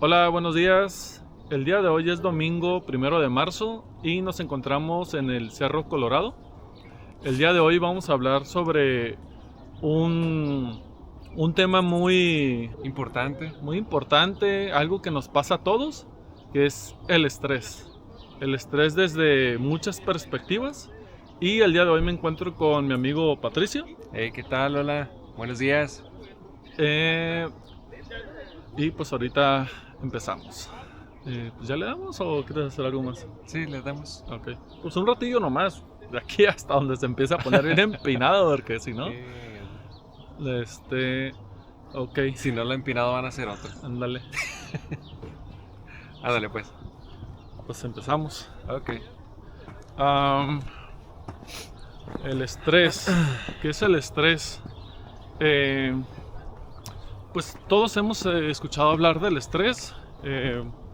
Hola, buenos días. El día de hoy es domingo 1 de marzo y nos encontramos en el Cerro Colorado. El día de hoy vamos a hablar sobre un tema muy importante, algo que nos pasa a todos, que es el estrés. El estrés desde muchas perspectivas. Y el día de hoy me encuentro con mi amigo Patricio. Hey, ¿qué tal? Hola, buenos días. Eh, y pues ahorita empezamos. Pues ya le damos o quieres hacer algo más. Sí, le damos. Ok. Pues un ratillo nomás. De aquí hasta donde se empieza a poner bien empinado, porque si no. Ok, Si no lo he empinado van a hacer otro. ándale. Ándale pues. Pues empezamos. Ok. El estrés. ¿Qué es el estrés? Pues todos hemos escuchado hablar del estrés.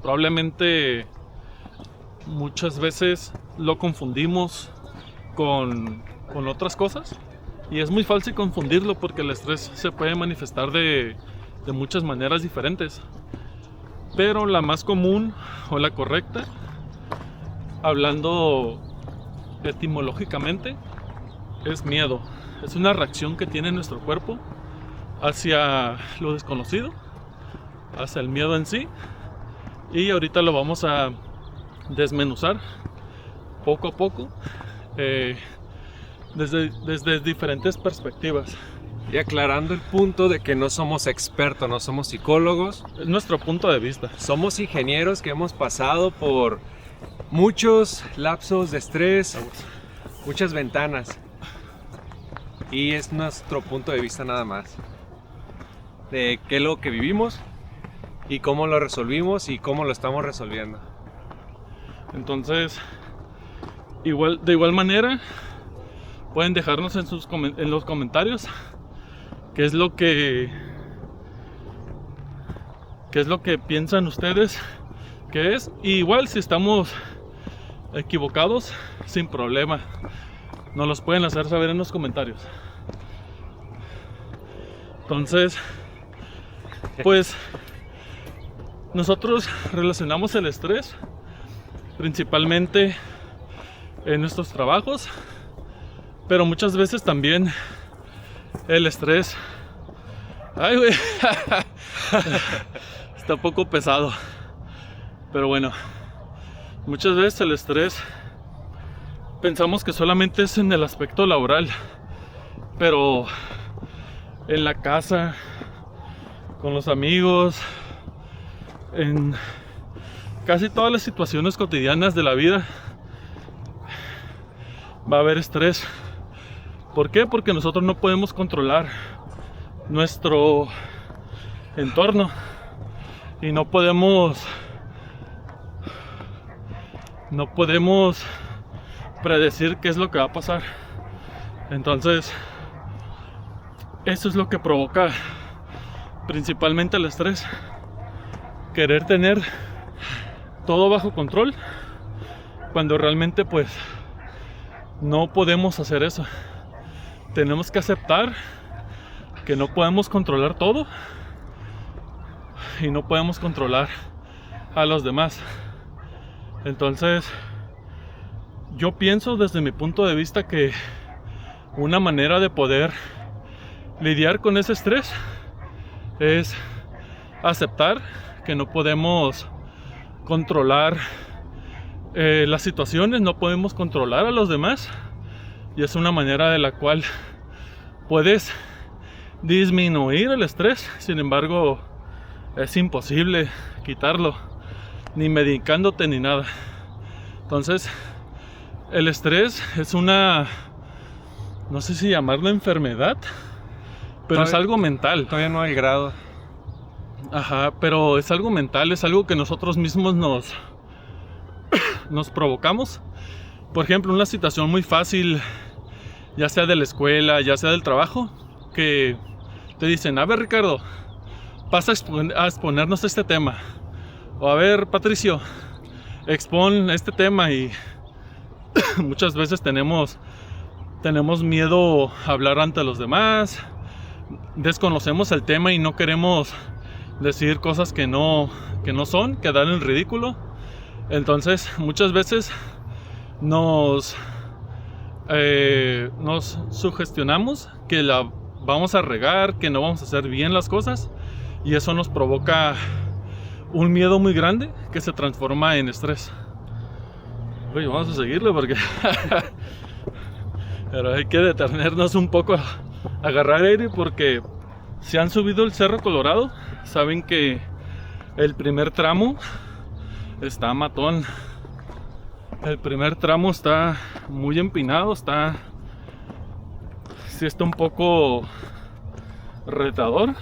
Probablemente muchas veces lo confundimos con otras cosas. Y es muy fácil confundirlo porque el estrés se puede manifestar de muchas maneras diferentes. Pero la más común o la correcta, hablando etimológicamente, es miedo. Es una reacción que tiene nuestro cuerpo hacia lo desconocido, hacia el miedo en sí. Y ahorita lo vamos a desmenuzar poco a poco, desde diferentes perspectivas. Y aclarando el punto de que no somos expertos, no somos psicólogos, Es nuestro punto de vista. somos ingenieros que hemos pasado por muchos lapsos de estrés, muchas ventanas. Y es nuestro punto de vista nada más. De qué es lo que vivimos y cómo lo resolvimos y cómo lo estamos resolviendo. Entonces, de igual manera, pueden dejarnos en los comentarios qué es lo que piensan ustedes que es. Y igual si estamos equivocados, sin problema, nos los pueden hacer saber en los comentarios. Entonces, pues nosotros relacionamos el estrés principalmente en nuestros trabajos, pero muchas veces también el estrés, ay güey, está un poco pesado, pero bueno, muchas veces el estrés pensamos que solamente es en el aspecto laboral, pero en la casa, con los amigos, en casi todas las situaciones cotidianas de la vida va a haber estrés. ¿Por qué? Porque nosotros no podemos controlar nuestro entorno y no podemos predecir qué es lo que va a pasar. Entonces, eso es lo que provoca principalmente el estrés. Querer tener todo bajo control cuando realmente pues no podemos hacer eso. Tenemos que aceptar que no podemos controlar todo y no podemos controlar a los demás. Entonces, yo pienso desde mi punto de vista que una manera de poder lidiar con ese estrés es aceptar que no podemos controlar las situaciones, no podemos controlar a los demás, y es una manera de la cual puedes disminuir el estrés. Sin embargo, es imposible quitarlo, ni medicándote ni nada. Entonces, el estrés es una, no sé si llamarlo enfermedad, pero es algo mental. Todavía no hay grado. Ajá, pero es algo mental, es algo que nosotros mismos nos provocamos. Por ejemplo, una situación muy fácil, ya sea de la escuela, ya sea del trabajo, que te dicen: a ver, Ricardo, pasa a exponernos este tema. O a ver, Patricio, expon este tema. Y muchas veces tenemos miedo a hablar ante los demás, desconocemos el tema y no queremos decir cosas que no son, quedar en ridículo. Entonces muchas veces nos sugestionamos que la vamos a regar, que no vamos a hacer bien las cosas, y eso nos provoca un miedo muy grande que se transforma en estrés. Oye, vamos a seguirlo porque pero hay que detenernos un poco a agarrar aire, porque si han subido el Cerro Colorado saben que el primer tramo está matón. El primer tramo está muy empinado, sí está un poco retador,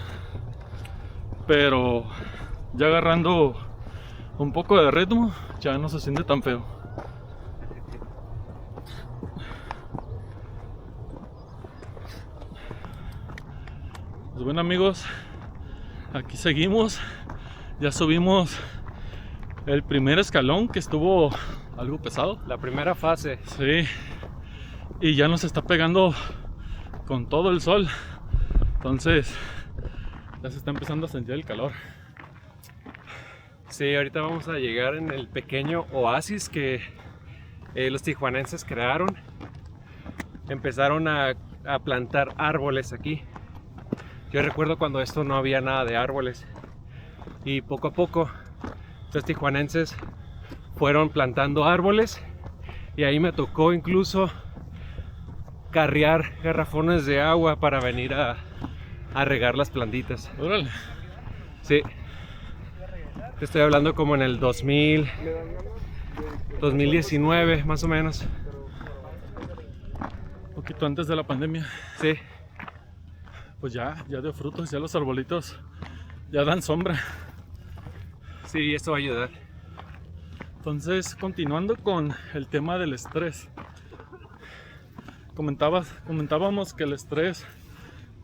pero ya agarrando un poco de ritmo ya no se siente tan feo. Pues bueno, amigos, aquí seguimos. Ya subimos el primer escalón, que estuvo algo pesado. La primera fase. Sí, y ya nos está pegando con todo el sol. Entonces ya se está empezando a sentir el calor. Sí, ahorita vamos a llegar en el pequeño oasis que los tijuanenses crearon. Empezaron a plantar árboles aquí. Yo recuerdo cuando esto no había nada de árboles, y poco a poco los tijuanenses fueron plantando árboles, y ahí me tocó incluso carrear garrafones de agua para venir a regar las plantitas. Órale. Sí, te estoy hablando como en el 2019 más o menos. Un poquito antes de la pandemia. Sí. Pues ya dio frutos, ya los arbolitos ya dan sombra. Sí, esto va a ayudar. Entonces, continuando con el tema del estrés, comentábamos que el estrés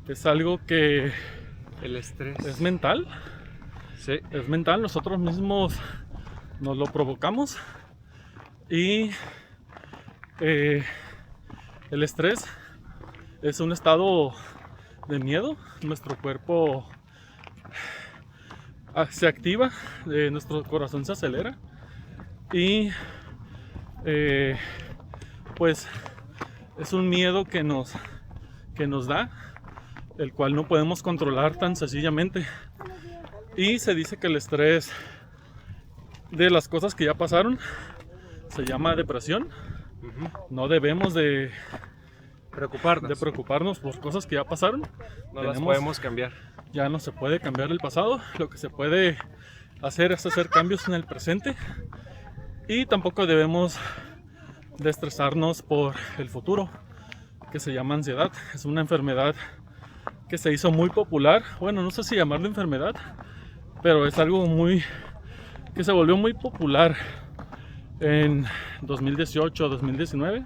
es algo que El estrés es mental. Sí. Es mental, nosotros mismos nos lo provocamos. Y el estrés es un estado de miedo. Nuestro cuerpo se activa, nuestro corazón se acelera, y pues es un miedo que nos da, el cual no podemos controlar tan sencillamente. Y se dice que el estrés de las cosas que ya pasaron se llama depresión. No debemos de preocuparnos por cosas que ya pasaron. No las podemos cambiar. Ya no se puede cambiar el pasado. Lo que se puede hacer es hacer cambios en el presente. Y tampoco debemos de estresarnos por el futuro, que se llama ansiedad. Es una enfermedad que se hizo muy popular. Bueno, no sé si llamarlo enfermedad, pero es algo que se volvió muy popular en 2018, 2019.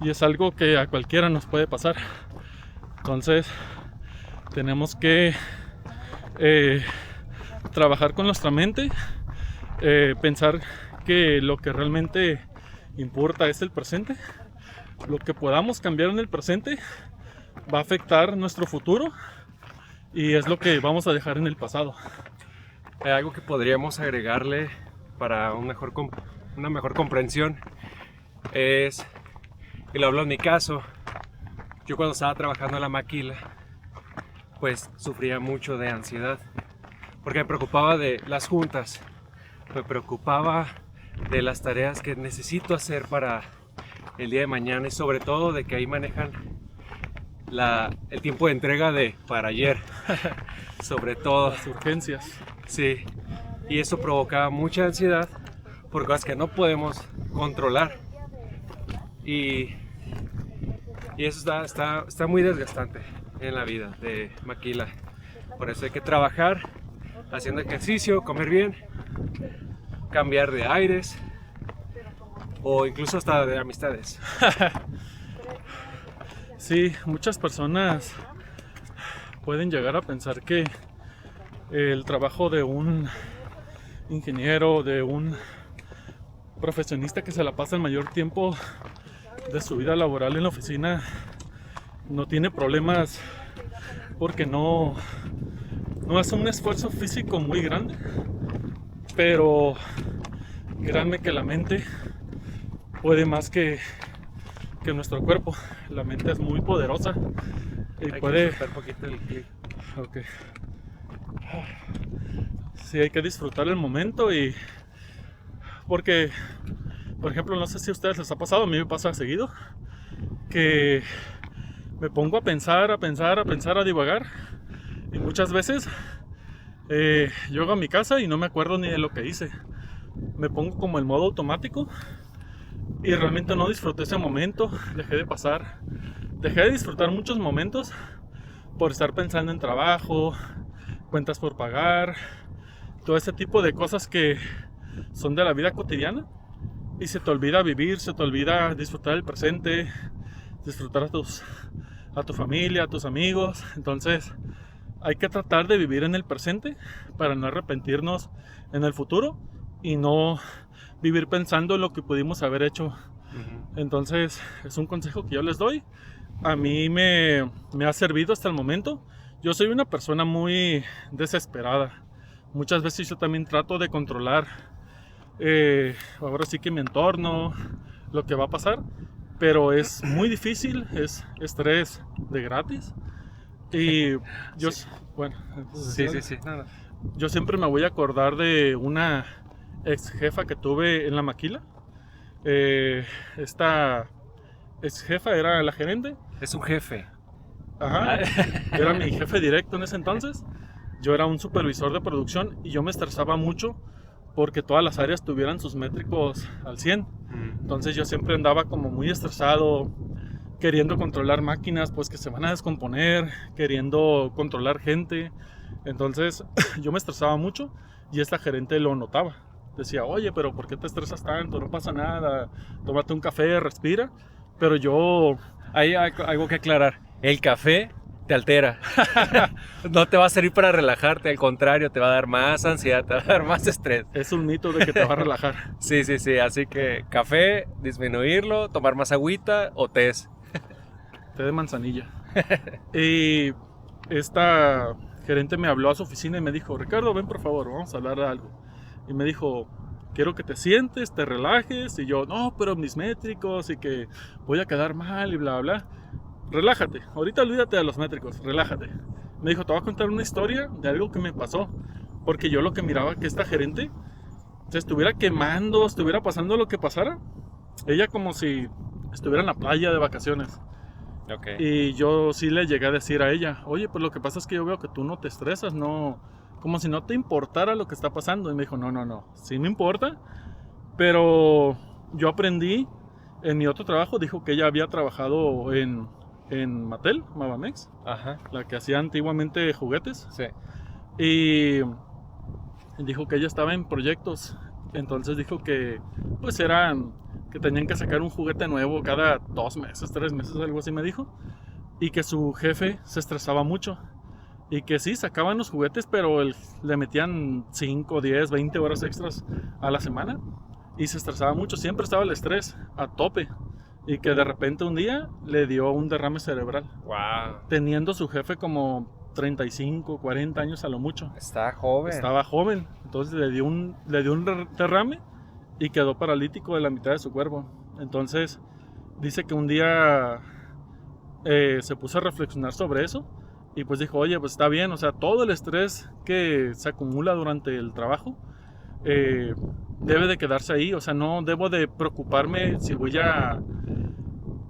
Y es algo que a cualquiera nos puede pasar. Entonces tenemos que trabajar con nuestra mente, pensar que lo que realmente importa es el presente. Lo que podamos cambiar en el presente va a afectar nuestro futuro, y es lo que vamos a dejar en el pasado. Algo que podríamos agregarle para una mejor comprensión es, y lo hablo en mi caso, yo cuando estaba trabajando en la maquila, pues sufría mucho de ansiedad, porque me preocupaba de las juntas, me preocupaba de las tareas que necesito hacer para el día de mañana, y sobre todo de que ahí manejan el tiempo de entrega para ayer, sobre todo. Las urgencias. Sí, y eso provocaba mucha ansiedad por cosas que no podemos controlar, y eso está muy desgastante en la vida de maquila. Por eso hay que trabajar haciendo ejercicio, comer bien, cambiar de aires, o incluso hasta de amistades. Sí, muchas personas pueden llegar a pensar que el trabajo de un ingeniero, de un profesionista que se la pasa el mayor tiempo de su vida laboral en la oficina, no tiene problemas porque no no es un esfuerzo físico muy grande, pero créanme que la mente puede más que nuestro cuerpo. La mente es muy poderosa y Hay puede... que disfrutar un poquito el clic. Ok. Sí, hay que disfrutar el momento y... Porque, por ejemplo, no sé si a ustedes les ha pasado, a mí me pasa seguido, que me pongo a pensar, a divagar, y muchas veces llego a mi casa y no me acuerdo ni de lo que hice. Me pongo como en modo automático y realmente no disfruté ese momento. Dejé de disfrutar muchos momentos por estar pensando en trabajo, cuentas por pagar, todo ese tipo de cosas que son de la vida cotidiana, y se te olvida vivir, se te olvida disfrutar el presente, disfrutar a tu familia, a tus amigos. Entonces hay que tratar de vivir en el presente para no arrepentirnos en el futuro y no vivir pensando en lo que pudimos haber hecho. Entonces es un consejo que yo les doy. A mí me ha servido hasta el momento. Yo soy una persona muy desesperada. Muchas veces yo también trato de controlar ahora sí que mi entorno, lo que va a pasar, pero es muy difícil, es estrés de gratis. Y yo, Sí. bueno, Sí. No. yo siempre me voy a acordar de una ex jefa que tuve en la maquila. Esta ex jefa era la gerente. Es un jefe. Ajá, era mi jefe directo en ese entonces. Yo era un supervisor de producción y yo me estresaba mucho porque todas las áreas tuvieran sus métricos al 100. Entonces yo siempre andaba como muy estresado, queriendo controlar máquinas pues que se van a descomponer, queriendo controlar gente. Entonces yo me estresaba mucho y esta gerente lo notaba. Decía, oye, pero ¿por qué te estresas tanto? No pasa nada, tómate un café, respira. Pero yo... Hay algo que aclarar. El café te altera. No te va a servir para relajarte, al contrario, te va a dar más ansiedad, te va a dar más estrés. Es un mito de que te va a relajar. Sí, así que café, disminuirlo, tomar más agüita o tés. Té de manzanilla. Y esta gerente me habló a su oficina y me dijo, Ricardo, ven por favor, vamos a hablar de algo. Y me dijo, quiero que te sientes, te relajes. Y yo, no, pero mis métricos y que voy a quedar mal y bla, bla. Relájate, ahorita olvídate de los métricos, relájate. Me dijo, te voy a contar una historia de algo que me pasó. Porque yo lo que miraba que esta gerente se estuviera quemando, estuviera pasando lo que pasara. Ella como si estuviera en la playa de vacaciones. Okay. Y yo sí le llegué a decir a ella, oye, pues lo que pasa es que yo veo que tú no te estresas, no, como si no te importara lo que está pasando. Y me dijo, no, sí me importa, pero yo aprendí en mi otro trabajo. Dijo que ella había trabajado en Mattel, Mavamex, Ajá. la que hacía antiguamente juguetes. Sí. Y dijo que ella estaba en proyectos. Entonces dijo que pues que tenían que sacar un juguete nuevo cada 2 meses, 3 meses, algo así me dijo. Y que su jefe se estresaba mucho. Y que sí, sacaban los juguetes, pero le metían 5, 10, 20 horas extras a la semana. Y se estresaba mucho, siempre estaba el estrés a tope. Y que de repente un día le dio un derrame cerebral. Wow. Teniendo su jefe como 35, 40 años a lo mucho. Está joven. Estaba joven, entonces le dio un derrame y quedó paralítico de la mitad de su cuerpo. Entonces dice que un día se puso a reflexionar sobre eso y pues dijo, oye, pues está bien, o sea, todo el estrés que se acumula durante el trabajo debe de quedarse ahí. O sea, no debo de preocuparme si voy a...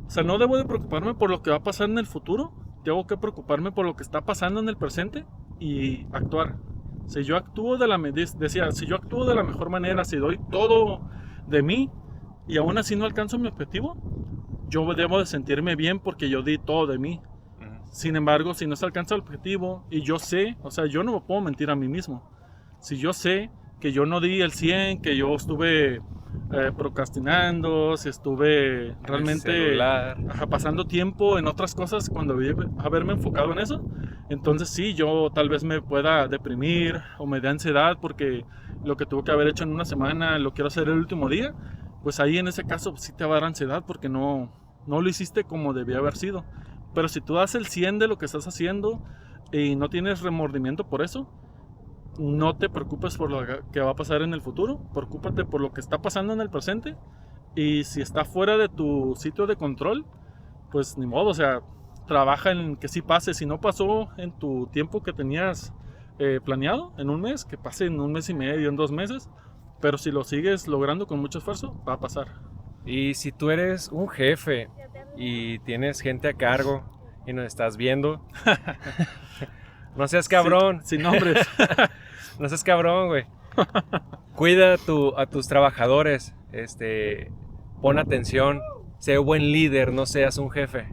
O sea, no debo de preocuparme por lo que va a pasar en el futuro. Tengo que preocuparme por lo que está pasando en el presente y actuar. Si yo actúo de la mejor manera, si doy todo de mí y aún así no alcanzo mi objetivo, yo debo de sentirme bien porque yo di todo de mí. Sin embargo, si no se alcanza el objetivo y yo sé, o sea, yo no me puedo mentir a mí mismo. Si yo sé que yo no di el 100, que yo estuve procrastinando, si estuve realmente pasando tiempo en otras cosas cuando debí haberme enfocado en eso, entonces sí, yo tal vez me pueda deprimir o me dé ansiedad porque lo que tuve que haber hecho en una semana lo quiero hacer el último día. Pues ahí en ese caso sí te va a dar ansiedad porque no lo hiciste como debía haber sido. Pero si tú das el 100 de lo que estás haciendo, y no tienes remordimiento por eso, no te preocupes por lo que va a pasar en el futuro, preocúpate por lo que está pasando en el presente, y si está fuera de tu sitio de control, pues ni modo, o sea, trabaja en que sí pase. Si no pasó en tu tiempo que tenías planeado, en un mes, que pase en un mes y medio, en 2 meses, pero si lo sigues logrando con mucho esfuerzo, va a pasar. Y si tú eres un jefe y tienes gente a cargo y nos estás viendo, no seas cabrón. Sin nombres. No seas cabrón, güey. Cuida a tus trabajadores. Pon atención. Sé buen líder, no seas un jefe.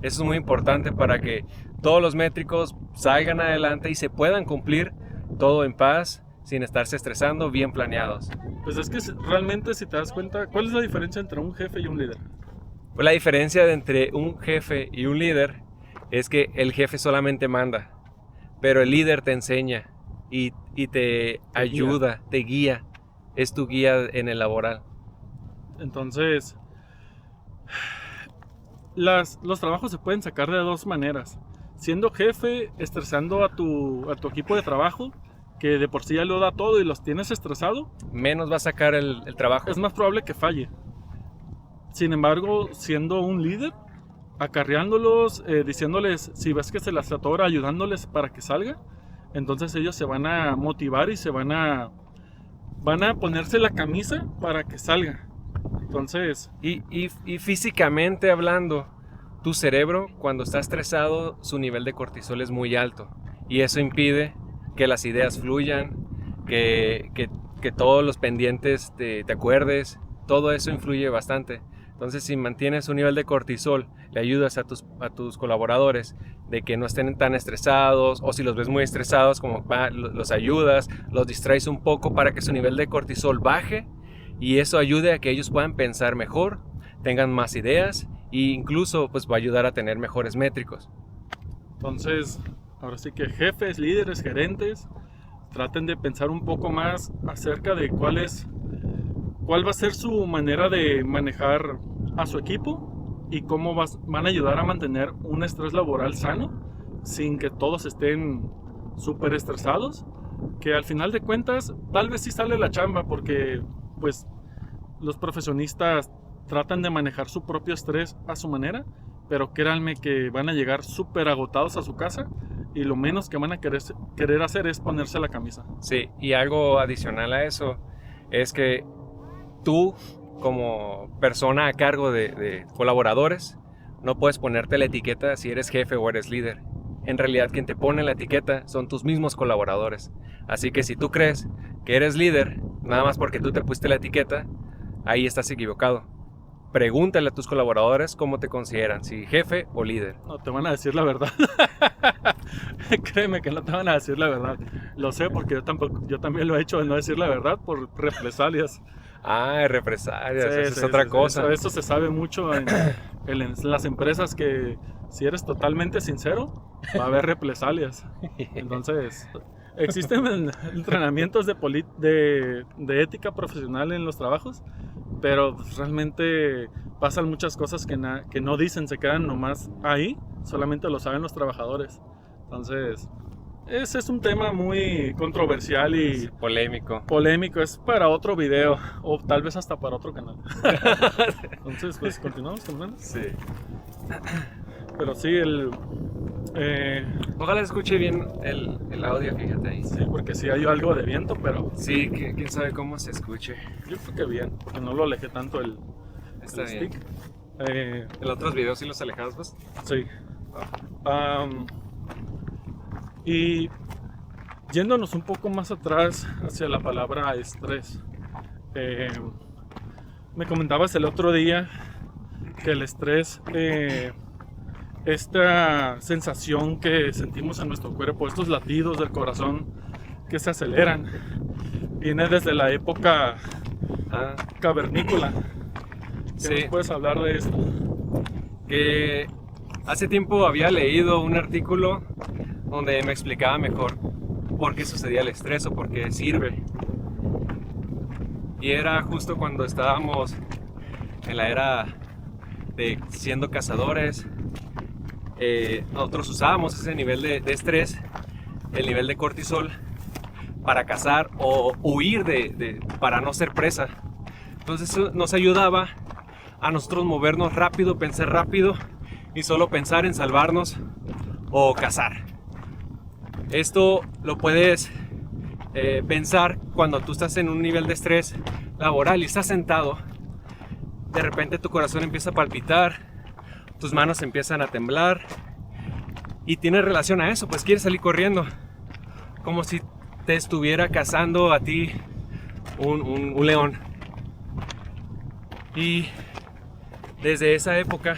Eso es muy importante para que todos los métricos salgan adelante y se puedan cumplir todo en paz, sin estarse estresando, bien planeados. Pues es que realmente, si te das cuenta, ¿cuál es la diferencia entre un jefe y un líder? Pues la diferencia entre un jefe y un líder es que el jefe solamente manda, pero el líder te enseña y te ayuda, te guía. Es tu guía en el laboral. Entonces, los trabajos se pueden sacar de 2 maneras. Siendo jefe, estresando a tu equipo de trabajo, que de por sí ya lo da todo y los tienes estresado, menos va a sacar el trabajo. Es más probable que falle. Sin embargo, siendo un líder, acarreándolos, diciéndoles, si ves que se las atora, ayudándoles para que salga, entonces ellos se van a motivar y van a ponerse la camisa para que salga. Entonces, y físicamente hablando, tu cerebro, cuando está estresado, su nivel de cortisol es muy alto, y eso impide que las ideas fluyan, que todos los pendientes te acuerdes. Todo eso influye bastante. Entonces, si mantienes un nivel de cortisol, le ayudas a tus colaboradores de que no estén tan estresados, o si los ves muy estresados, como los ayudas, los distraes un poco para que su nivel de cortisol baje, y eso ayude a que ellos puedan pensar mejor, tengan más ideas, e incluso pues va a ayudar a tener mejores métricos. Entonces, ahora sí que jefes, líderes, gerentes, traten de pensar un poco más acerca de cuál va a ser su manera de manejar a su equipo y cómo van a ayudar a mantener un estrés laboral sano sin que todos estén súper estresados, que al final de cuentas tal vez sí sale la chamba, porque pues los profesionistas tratan de manejar su propio estrés a su manera, pero créanme que van a llegar súper agotados a su casa y lo menos que van a querer hacer es ponerse la camisa. Sí, y algo adicional a eso es que tú, como persona a cargo de colaboradores, no puedes ponerte la etiqueta si eres jefe o eres líder. En realidad, quien te pone la etiqueta son tus mismos colaboradores. Así que si tú crees que eres líder, nada más porque tú te pusiste la etiqueta, ahí estás equivocado. Pregúntale a tus colaboradores cómo te consideran, si jefe o líder. No te van a decir la verdad. Créeme que no te van a decir la verdad. Lo sé porque yo también lo he hecho de no decir la verdad por represalias. Represalias, Sí, eso es otra cosa. Eso se sabe mucho en las empresas, que si eres totalmente sincero, va a haber represalias. Entonces, existen entrenamientos de ética profesional en los trabajos, pero realmente pasan muchas cosas que no dicen, se quedan nomás ahí, solamente lo saben los trabajadores. Entonces, ese es un tema muy controversial y polémico. Es para otro video o tal vez hasta para otro canal. Entonces, pues continuamos caminando. Sí. Pero sí, ojalá escuche bien el audio, fíjate ahí. Sí, porque sí hay algo de viento, pero sí, quién sabe cómo se escuche. Yo creo que bien, porque no lo alejé tanto el stick. Stick. ¿En otros videos sí los alejabas, pues? Sí. Y yéndonos un poco más atrás hacia la palabra estrés, me comentabas el otro día que el estrés, esta sensación que sentimos en nuestro cuerpo, estos latidos del corazón que se aceleran, viene desde la época cavernícola. ¿Qué nos puedes hablar de esto? Que hace tiempo había leído un artículo donde me explicaba mejor por qué sucedía el estrés o por qué sirve. Y era justo cuando estábamos en la era de siendo cazadores nosotros usábamos ese nivel de estrés, el nivel de cortisol, para cazar o huir para no ser presa. Entonces eso nos ayudaba a nosotros movernos rápido, pensar rápido y solo pensar en salvarnos o cazar. Esto lo puedes pensar cuando tú estás en un nivel de estrés laboral y estás sentado. De repente tu corazón empieza a palpitar, tus manos empiezan a temblar y tiene relación a eso, pues quieres salir corriendo, como si te estuviera cazando a ti un león. Y desde esa época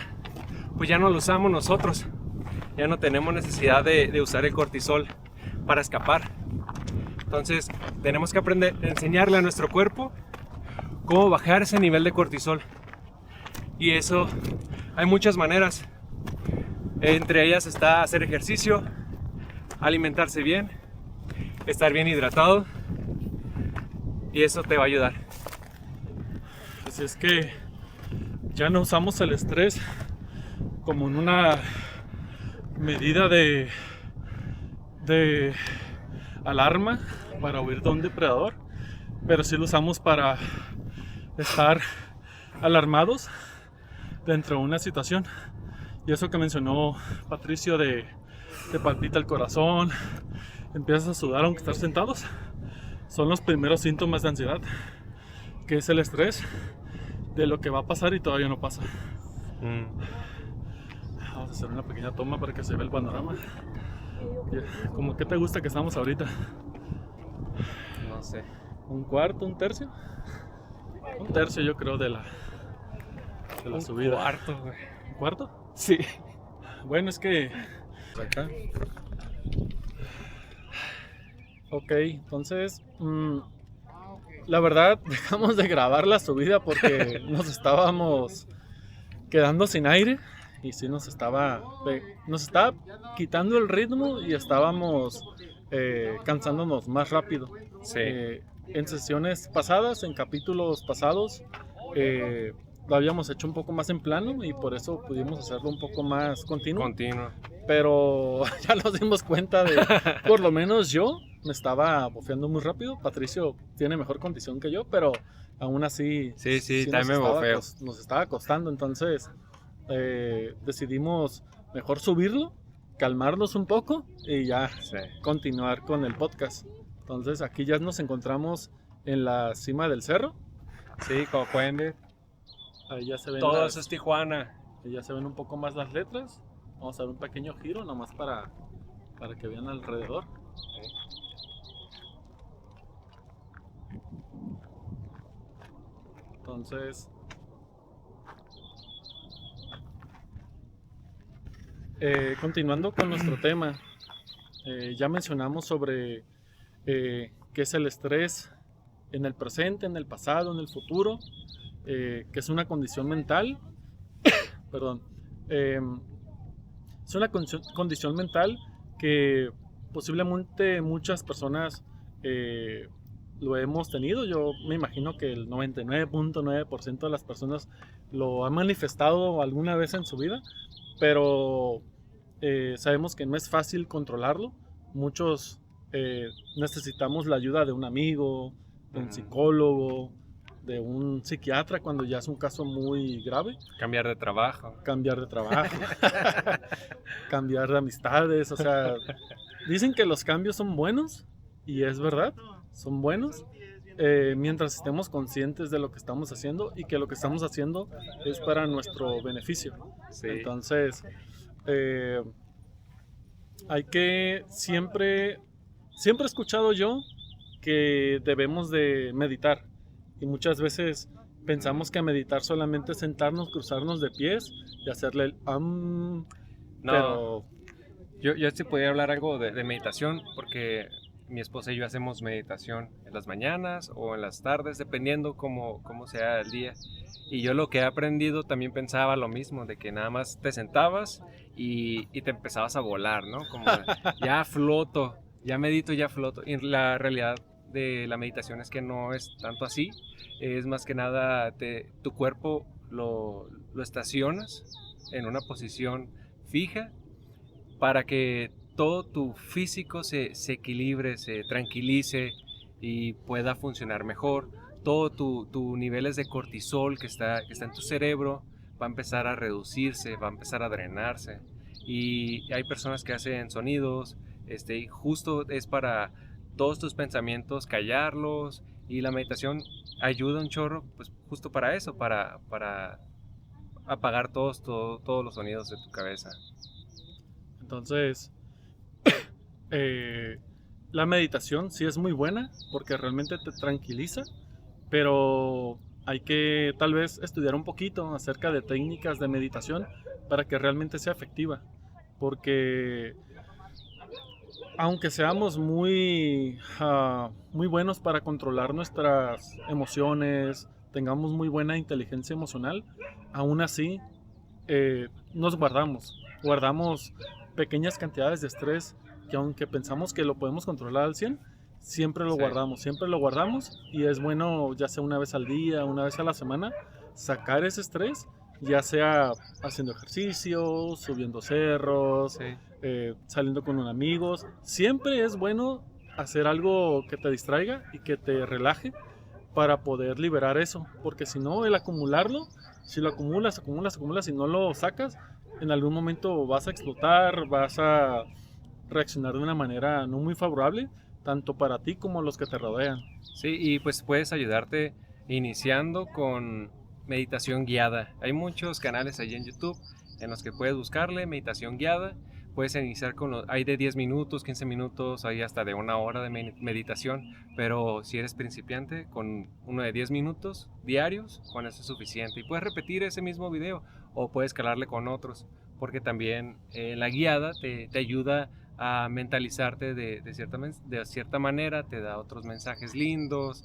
pues ya no lo usamos nosotros, ya no tenemos necesidad de usar el cortisol para escapar. Entonces tenemos que aprender a enseñarle a nuestro cuerpo cómo bajar ese nivel de cortisol. Y eso hay muchas maneras. Entre ellas está hacer ejercicio, alimentarse bien, estar bien hidratado, y eso te va a ayudar. Así es que ya no usamos el estrés como en una medida de alarma para huir de un depredador, pero sí lo usamos para estar alarmados dentro de una situación. Y eso que mencionó Patricio de te palpita el corazón, empiezas a sudar aunque estás sentados, son los primeros síntomas de ansiedad, que es el estrés de lo que va a pasar y todavía no pasa. Vamos a hacer una pequeña toma para que se vea el panorama. ¿Cómo qué te gusta que estamos ahorita? No sé. ¿Un cuarto, un tercio? Un tercio yo creo de la subida. Un cuarto, güey. ¿Un cuarto? Sí. Bueno, es que acá. Ok, entonces la verdad dejamos de grabar la subida porque nos estábamos quedando sin aire y sí nos estaba quitando el ritmo y estábamos cansándonos más rápido. Sí. En sesiones pasadas, en capítulos pasados, lo habíamos hecho un poco más en plano y por eso pudimos hacerlo un poco más continuo. Pero ya nos dimos cuenta de, por lo menos yo me estaba bofeando muy rápido. Patricio tiene mejor condición que yo, pero aún así sí también me bofeo. Nos estaba costando, entonces decidimos mejor subirlo, calmarnos un poco y ya continuar con el podcast. Entonces aquí ya nos encontramos en la cima del cerro. Sí, como pueden ver. Ahí ya se ven todo eso es Tijuana. Ahí ya se ven un poco más las letras. Vamos a dar un pequeño giro nomás para que vean alrededor. Entonces continuando con nuestro tema, ya mencionamos sobre qué es el estrés en el presente, en el pasado, en el futuro, que es una condición mental. Perdón. Es una condición mental que posiblemente muchas personas lo hemos tenido. Yo me imagino que el 99.9% de las personas lo han manifestado alguna vez en su vida, pero sabemos que no es fácil controlarlo. Muchos necesitamos la ayuda de un amigo, de un psicólogo, de un psiquiatra cuando ya es un caso muy grave. Cambiar de trabajo, cambiar de amistades. O sea, dicen que los cambios son buenos y es verdad, son buenos mientras estemos conscientes de lo que estamos haciendo y que lo que estamos haciendo es para nuestro beneficio. Entonces hay que siempre he escuchado yo que debemos de meditar. Y muchas veces pensamos que meditar solamente es sentarnos, cruzarnos de pies y hacerle el No, pero... yo sí podría hablar algo de meditación, porque mi esposa y yo hacemos meditación en las mañanas o en las tardes, dependiendo cómo sea el día. Y yo lo que he aprendido también pensaba lo mismo, de que nada más te sentabas y te empezabas a volar, ¿no? Como ya floto, ya medito, ya floto. Y la realidad de la meditación es que no es tanto así, es más que nada tu cuerpo lo estacionas en una posición fija para que todo tu físico se equilibre, se tranquilice y pueda funcionar mejor. Todo tu niveles de cortisol que está en tu cerebro va a empezar a reducirse, va a empezar a drenarse. Y hay personas que hacen sonidos, y justo es para todos tus pensamientos callarlos, y la meditación ayuda un chorro, pues justo para eso, para apagar todos los sonidos de tu cabeza. Entonces, la meditación sí es muy buena porque realmente te tranquiliza, pero hay que tal vez estudiar un poquito acerca de técnicas de meditación para que realmente sea efectiva. Porque aunque seamos muy buenos para controlar nuestras emociones, tengamos muy buena inteligencia emocional, aún así nos guardamos pequeñas cantidades de estrés que aunque pensamos que lo podemos controlar al 100, siempre lo guardamos y es bueno ya sea una vez al día, una vez a la semana, sacar ese estrés, ya sea haciendo ejercicio, subiendo cerros, Sí. Saliendo con unos amigos. Siempre es bueno hacer algo que te distraiga y que te relaje para poder liberar eso, porque si no, el acumularlo, si lo acumulas y no lo sacas, en algún momento vas a explotar, vas a reaccionar de una manera no muy favorable, tanto para ti como los que te rodean. Sí, y pues puedes ayudarte iniciando con meditación guiada. Hay muchos canales ahí en YouTube en los que puedes buscarle meditación guiada. Puedes iniciar hay de 10 minutos, 15 minutos, hay hasta de una hora de meditación, pero si eres principiante, con uno de 10 minutos diarios, con eso es suficiente. Y puedes repetir ese mismo video o puedes escalarle con otros, porque también la guiada te ayuda a mentalizarte de cierta manera, te da otros mensajes lindos,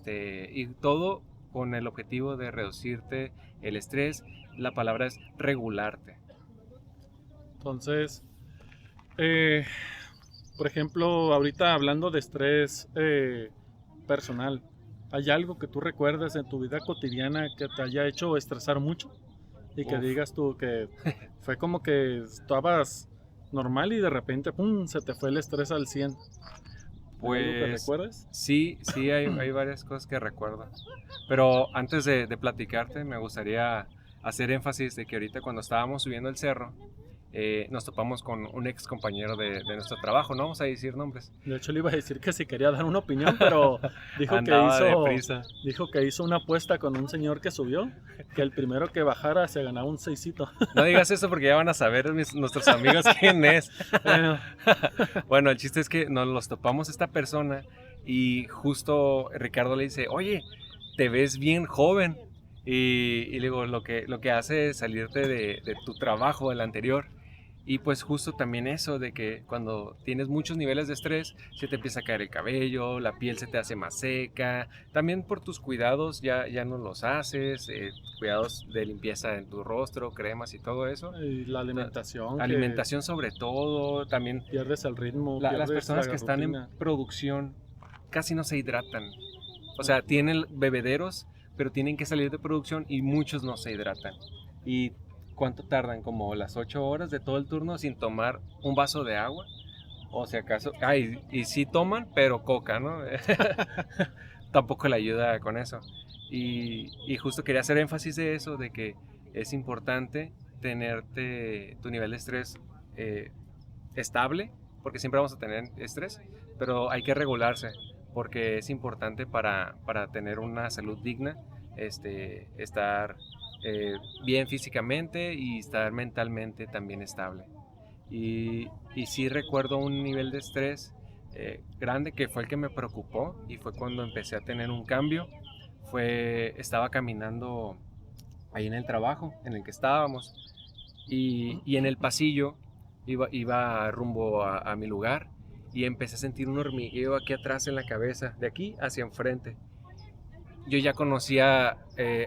y todo con el objetivo de reducirte el estrés. La palabra es regularte. Entonces, eh, por ejemplo, ahorita hablando de estrés personal, ¿hay algo que tú recuerdes en tu vida cotidiana que te haya hecho estresar mucho? Y que Uf. digas tú que fue como que estabas normal y de repente, ¡pum!, se te fue el estrés al 100. ¿Hay algo que Pues recuerdes? sí, hay varias cosas que recuerdo. Pero antes de platicarte, me gustaría hacer énfasis de que ahorita cuando estábamos subiendo el cerro, nos topamos con un ex compañero de nuestro trabajo, no vamos a decir nombres. De hecho, le iba a decir que si quería dar una opinión, pero Andaba deprisa. dijo que hizo una apuesta con un señor que subió, que el primero que bajara se ganaba un seisito. No digas eso porque ya van a saber nuestros amigos quién es. Bueno, Bueno, el chiste es que nos los topamos esta persona y justo Ricardo le dice, oye, te ves bien joven. Y le digo, lo que hace es salirte de tu trabajo, el anterior. Y pues justo también eso de que cuando tienes muchos niveles de estrés, se te empieza a caer el cabello, la piel se te hace más seca. También por tus cuidados ya no los haces, cuidados de limpieza en tu rostro, cremas y todo eso. y la alimentación, que Alimentación sobre todo, también pierdes el ritmo, las pierdes personas la que están rutina. en producción casi no se hidratan. O sea, tienen bebederos, pero tienen que salir de producción y muchos no se hidratan. ¿Y cuánto tardan? Como las 8 horas de todo el turno sin tomar un vaso de agua. O si acaso, y sí toman, pero coca, ¿no? Tampoco le ayuda con eso. Y justo quería hacer énfasis de eso, de que es importante tenerte tu nivel de estrés estable, porque siempre vamos a tener estrés, pero hay que regularse, porque es importante para tener una salud digna, estar bien físicamente y estar mentalmente también estable. Y sí recuerdo un nivel de estrés grande que fue el que me preocupó y fue cuando empecé a tener un cambio. Estaba caminando ahí en el trabajo en el que estábamos y en el pasillo iba rumbo a mi lugar y empecé a sentir un hormigueo aquí atrás en la cabeza, de aquí hacia enfrente. Yo ya conocía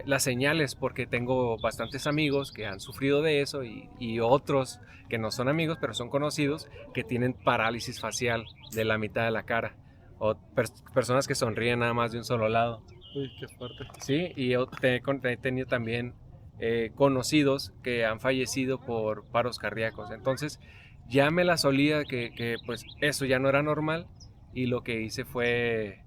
las señales porque tengo bastantes amigos que han sufrido de eso y otros que no son amigos pero son conocidos que tienen parálisis facial de la mitad de la cara o personas que sonríen nada más de un solo lado. Uy, qué fuerte. Sí, y yo he tenido también conocidos que han fallecido por paros cardíacos. Entonces, ya me la solía que pues eso ya no era normal y lo que hice fue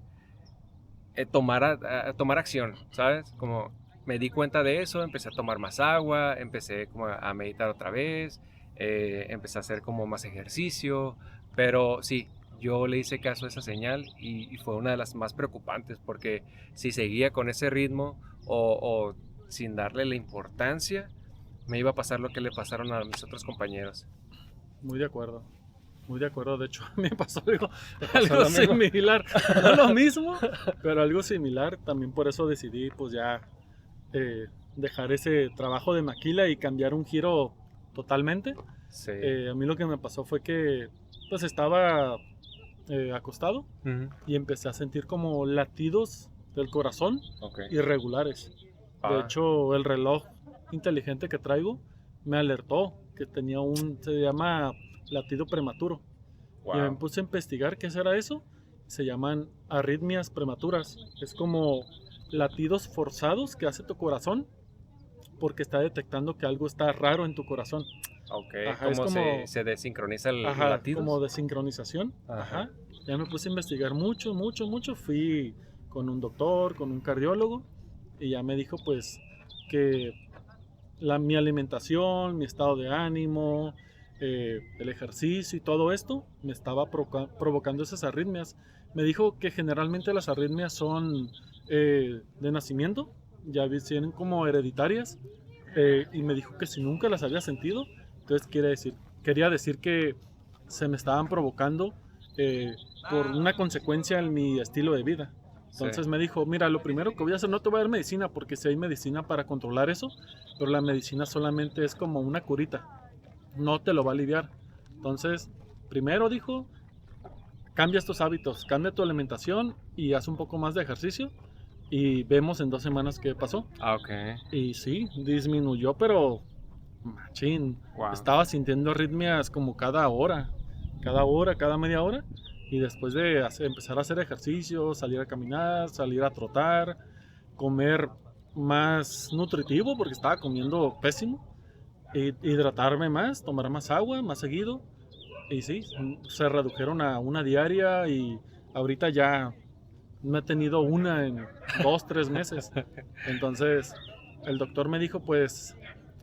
tomar acción, ¿sabes? Como me di cuenta de eso, empecé a tomar más agua, empecé como a meditar otra vez, empecé a hacer como más ejercicio, pero sí, yo le hice caso a esa señal y fue una de las más preocupantes porque si seguía con ese ritmo o sin darle la importancia, me iba a pasar lo que le pasaron a mis otros compañeros. Muy de acuerdo. Muy de acuerdo, de hecho, a mí me pasó algo, pasó algo lo mismo? similar. No lo mismo, pero algo similar. También por eso decidí, pues ya, dejar ese trabajo de maquila y cambiar un giro totalmente. Sí. A mí lo que me pasó fue que, pues estaba acostado Ujú. y empecé a sentir como latidos del corazón Ok. irregulares. De Ah. hecho, el reloj inteligente que traigo me alertó que tenía se llama latido prematuro. Y me Wow. puse a investigar qué será eso. Se llaman arritmias prematuras. Es como latidos forzados que hace tu corazón porque está detectando que algo está raro en tu corazón. Ok, Ajá, es ¿cómo como, se desincroniza el ajá, latido? como de sincronización. Ajá. Ajá. Ya me puse a investigar mucho, mucho, mucho. Fui con un doctor, con un cardiólogo y ya me dijo pues que mi alimentación, mi estado de ánimo, el ejercicio y todo esto me estaba provocando esas arritmias. Me dijo que generalmente las arritmias son de nacimiento, ya vienen como hereditarias, y me dijo que si nunca las había sentido, entonces quería decir que se me estaban provocando por una consecuencia en mi estilo de vida. Entonces Sí. me dijo, mira, lo primero que voy a hacer, no te voy a dar medicina, porque si hay medicina para controlar eso, pero la medicina solamente es como una curita, no te lo va a aliviar. Entonces, primero dijo, cambia estos hábitos, cambia tu alimentación y haz un poco más de ejercicio y vemos en 2 semanas qué pasó. Ah, ok. Y sí, disminuyó, pero machín, Wow. estaba sintiendo arritmias como cada hora, cada media hora. Y después de empezar a hacer ejercicio, salir a caminar, salir a trotar, comer más nutritivo porque estaba comiendo pésimo, hidratarme más, tomar más agua más seguido. Y sí, se redujeron a una diaria y ahorita ya no he tenido una en 2, 3 meses. Entonces el doctor me dijo pues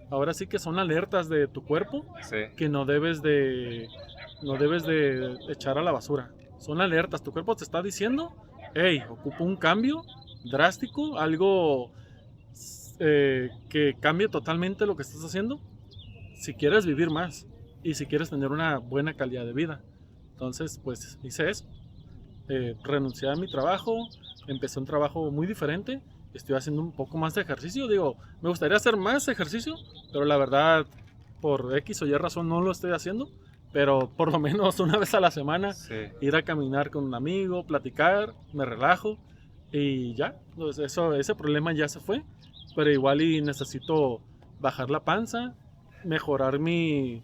ahora sí que son alertas de tu cuerpo Sí. que no debes de echar a la basura. Son alertas, tu cuerpo te está diciendo, hey, ocupo un cambio drástico, algo que cambie totalmente lo que estás haciendo si quieres vivir más y si quieres tener una buena calidad de vida. Entonces, pues hice eso. Renuncié a mi trabajo, empecé un trabajo muy diferente, estoy haciendo un poco más de ejercicio. Digo, me gustaría hacer más ejercicio, pero la verdad, por X o Y razón no lo estoy haciendo. Pero por lo menos una vez a la semana, Sí. ir a caminar con un amigo, platicar, me relajo y ya. Pues ese problema ya se fue, pero igual y necesito bajar la panza, mejorar mi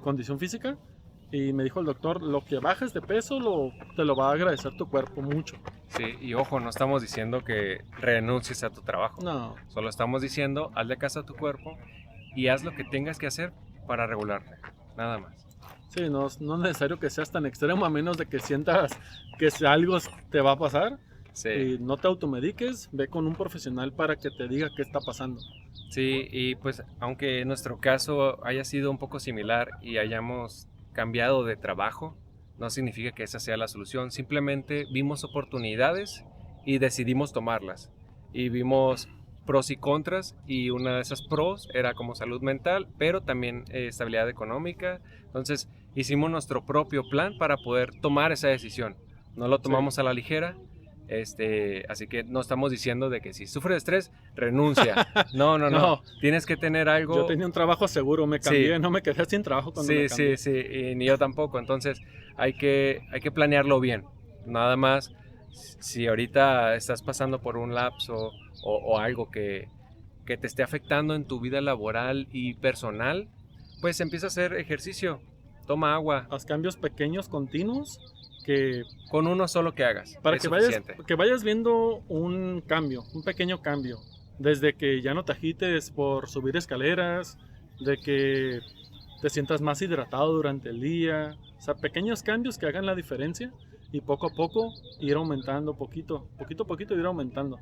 condición física. Y me dijo el doctor, lo que bajes de peso te lo va a agradecer tu cuerpo mucho. Sí, y ojo, no estamos diciendo que renuncies a tu trabajo. No, Solo estamos diciendo, hazle caso a tu cuerpo y haz lo que tengas que hacer para regularte. Nada más. sí, no es necesario que seas tan extremo a menos de que sientas que si algo te va a pasar. Sí. Y no te automediques, ve con un profesional para que te diga qué está pasando. Sí, y pues aunque nuestro caso haya sido un poco similar y hayamos cambiado de trabajo, no significa que esa sea la solución. Simplemente vimos oportunidades y decidimos tomarlas. Y vimos pros y contras y una de esas pros era como salud mental, pero también estabilidad económica. Entonces hicimos nuestro propio plan para poder tomar esa decisión. No lo tomamos Sí. a la ligera. Así que no estamos diciendo de que si sufres de estrés, renuncia. No, no, no. No. Tienes que tener Yo algo. tenía un trabajo seguro, me cambié, Sí. no me quedé sin trabajo cuando me Sí, cambié. sí, sí, y ni yo tampoco. Entonces hay que planearlo bien. Nada más, si ahorita estás pasando por un lapso o algo que te esté afectando en tu vida laboral y personal, pues empieza a hacer ejercicio, toma agua, Haz cambios pequeños, continuos, que con uno solo que hagas, para es que vayas, suficiente. que vayas viendo un cambio, un pequeño cambio. Desde que ya no te agites por subir escaleras, de que te sientas más hidratado durante el día. O sea, pequeños cambios que hagan la diferencia y poco a poco ir aumentando, poquito a poquito ir aumentando.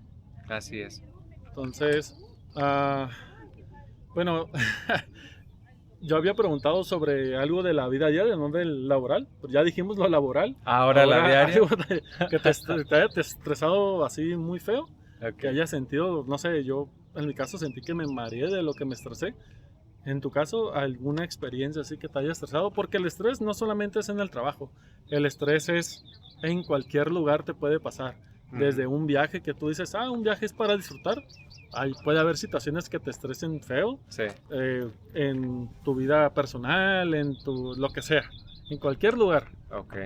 Así es. Entonces, bueno, yo había preguntado sobre algo de la vida diaria, no del laboral. Pues ya dijimos lo laboral. Ahora la diaria. Algo que te haya estresado así muy feo, Ok. que haya sentido, no sé, yo en mi caso sentí que me mareé de lo que me estresé. En tu caso, ¿alguna experiencia así que te haya estresado? Porque el estrés no solamente es en el trabajo, el estrés es en cualquier lugar te puede pasar. Desde un viaje que tú dices, un viaje es para disfrutar. Ahí puede haber situaciones que te estresen feo, Sí. en tu vida personal, en tu lo que sea, en cualquier lugar. Ok.